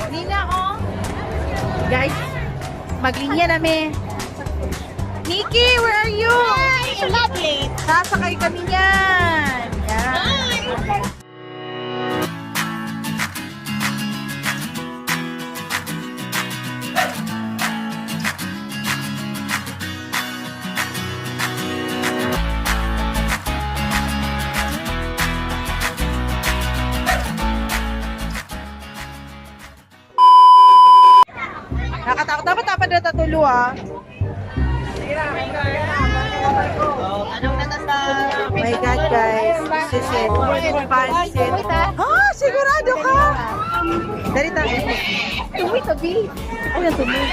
Hindi na ako. Guys, maglinya namin. Nikki, where are you? Hi! Lovely! Sasakay kami niyan. Yan. Hi! Nakatakot. Dapat na tatulo ah. Anong natasa? Oh my God, guys. This is it. Pansit. Ah, sigurado ka? Dari tabi. Tumi, tabi. Ay, ang tumi.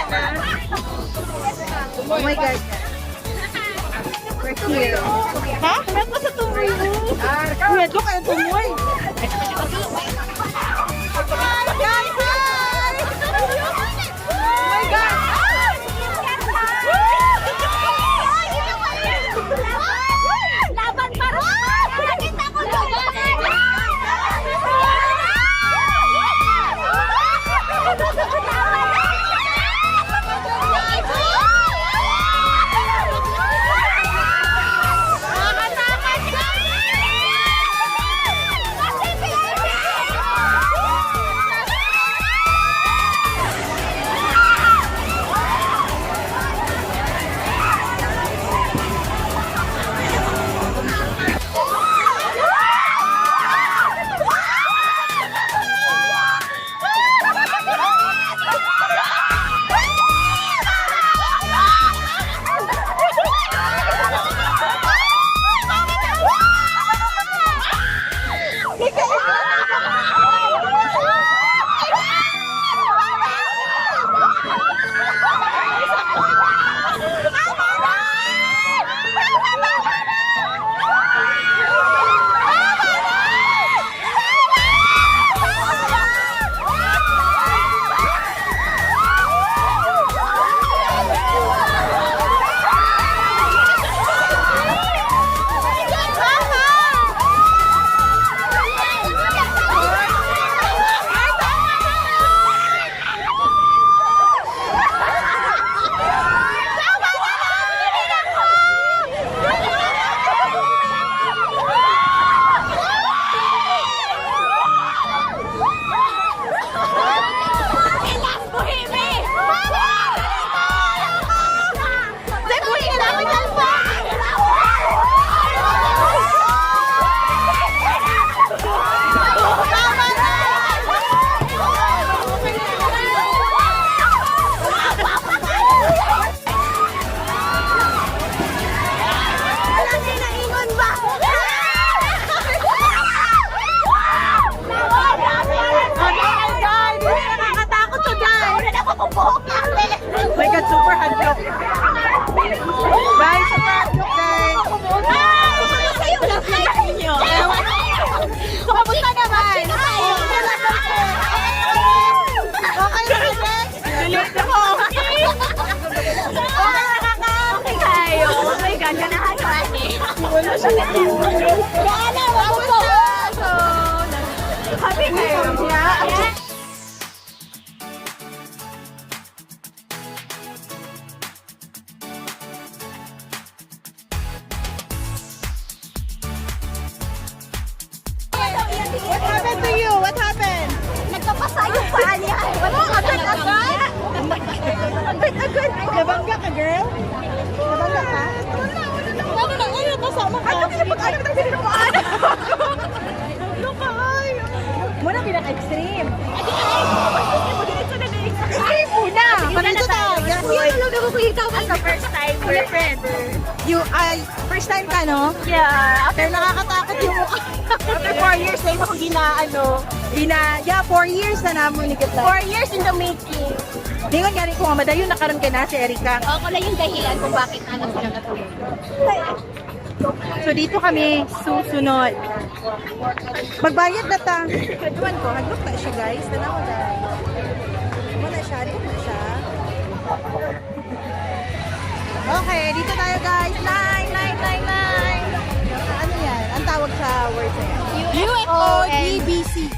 Oh my God. We're here. Ha? Ano sa tumi mo? Kuya, doon kayo tumoy. Guys, hi! Oh my God. Laban pa rin! Nakita ko My God, super handlock. Guys, super handlock, guys. Kamusta naman? Okay, next. Delete ako. Okay kayo. Oh my God, ganahan ni. Wala siya nito. Gana, wag mo. Happy kayo. Yeah. What happened to you? What happened? Nagkapasa yung paa niya. Wala, agad-agad. Agad-agad. Nabangga ka, girl? Nabangga ka? Ano, kasama ka? Ano pinapag-ano mo? Ano ka, ay? Muna pinaka-extreme. Extreme muna. Manito tayo. Kuya, talaga ko ikaw as the first time we're friends. First time ka, no? Yeah. Pero nakakatakot yung mukha. After 4 years, na ako ginaano. Yeah, 4 years na namo ni Kitla. 4 years in the making. Dingon gani ko nga madayon nakaroon ka na si Erika. Ako na yung dahilan kung bakit ano sila natulog. So dito kami susunod. Magbayad na ta. Kaduan ko, haglook na siya guys. Tanaw na. Muna siya, dito na siya. Okay, dito tayo guys. Line. Ano yan? Ang tawag sa words na yan. UFO GBC.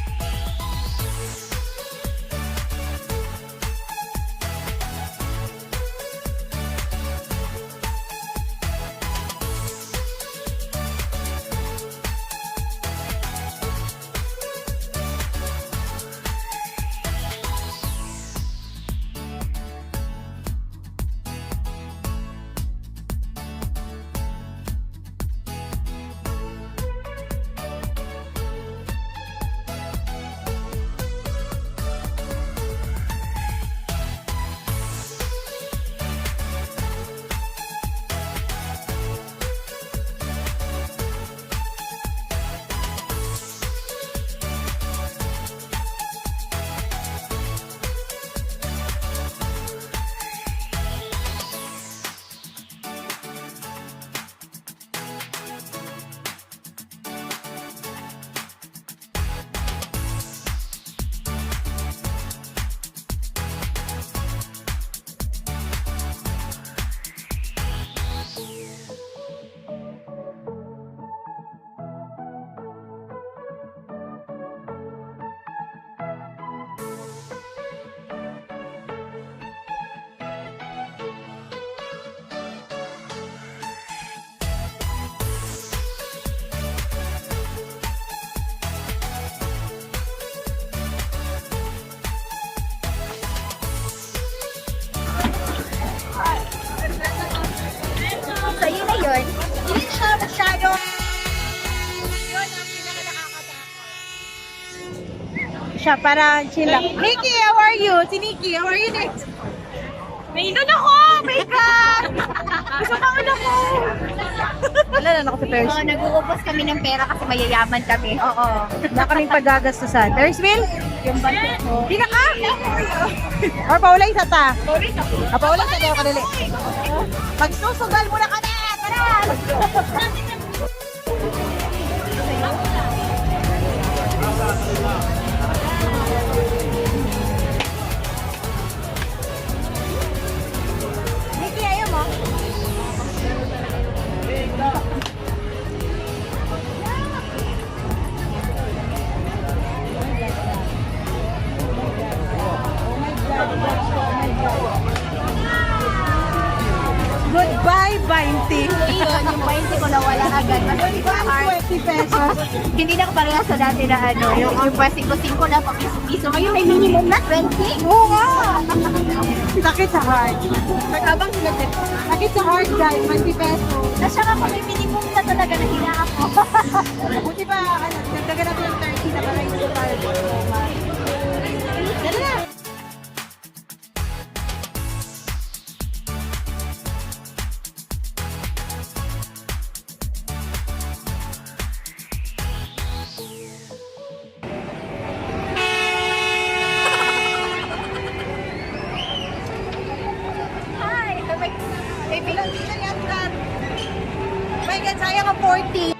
siya para chill lang. Nikki, how are you? Si Nikki, how are you next? Nainom ako! My God! Gusto ka ulo ko! Wala na ako sa Ferris Oo, wheel. nag-uubos kami ng pera kasi mayayaman kami. Oo. Wala kaming paggagastusan. Ferris wheel? Yung budget ko. Di na ka? Or paulay sa ta? Sorry sa po. Paulay sa tayo kanili. Magsusugal muna ka na! Tara! Nikki, ayaw mo? Goodbye, 20. Yun, yung 20 ko nawala agad. Kasi hindi ko hard. 20 pesos. Hindi na parehas sa dati na ano. Yung pwede ko 5 na pa piso-piso. Ngayon may minimum na 20. Oo nga. Sakit sa heart. Habang sinagdit. Sakit sa heart, guys. 20 pesos. Nasya nga kung may minimum na talaga na hinaan ko. Buti ba, ano, nagdagan natin yung 30 na para yung tayo. Dala na. Hi! May bilang My God, sayang ang 40.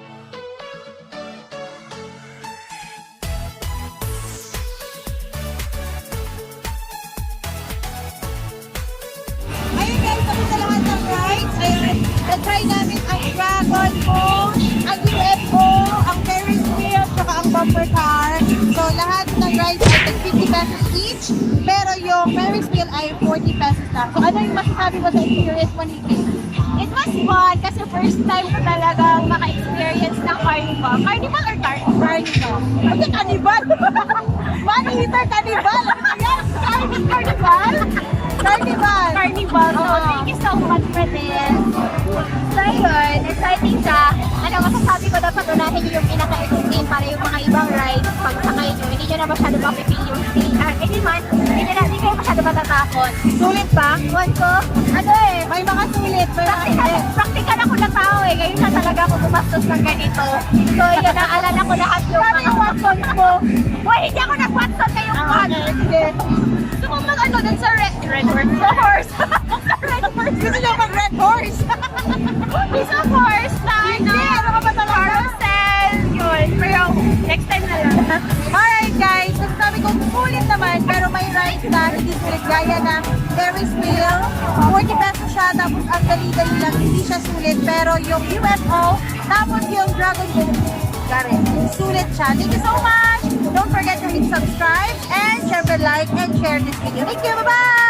Ayun guys, tapos sa lahat ng rides. Ayun, na-try namin ang Dragon Boat, ang UFO, ang Ferris wheel, saka ang bumper car. So lahat ng rides ay 50 pesos each. Pero yung Ferris wheel ay 40 pesos lang. So ano yung masasabi mo sa experience mo, Nikki? It was fun kasi first time ko talaga maka-experience ng carnival. Carnival or Carnival. Kasi cannibal. Money eater cannibal. Ano yan? Carnival? Carnival. Carnival. So, Oo. thank you so much for this. So, yun. Exciting siya. Ano, masasabi ko dapat unahin niyo yung pinaka-extreme para yung mga ibang rides. Pag sakay niyo, hindi niyo na masyado mapipil yung stay. Hindi man, hindi kayo masyado matatakot. Sulit ba? Ewan ko, ano eh, May mga sulit. May mga hindi. practical ako na tao eh. Ngayon na talaga ako gumastos ng ganito. So, yun, naalala ko lahat yung mga Watson ko. Boy, hindi ako nag-Watson ngayong buwan. Sige. Gusto mo mag ano dun sa red horse? Sa horse. Sa red horse. Gusto niyo mag-red horse? Sa horse na Hindi, ano ka ba talaga? carousel. Yun. Pero next time na lang. Alright guys, masasabi ko sulit naman pero may rides na hindi sulit gaya ng Ferris wheel. 40 pesos siya tapos ang dali-dali lang, hindi siya sulit pero yung UFO tapos yung Dragon Boat Gary, sulit siya. Thank you so much! Don't forget to hit subscribe and syempre like and share this video. Thank you! Bye-bye!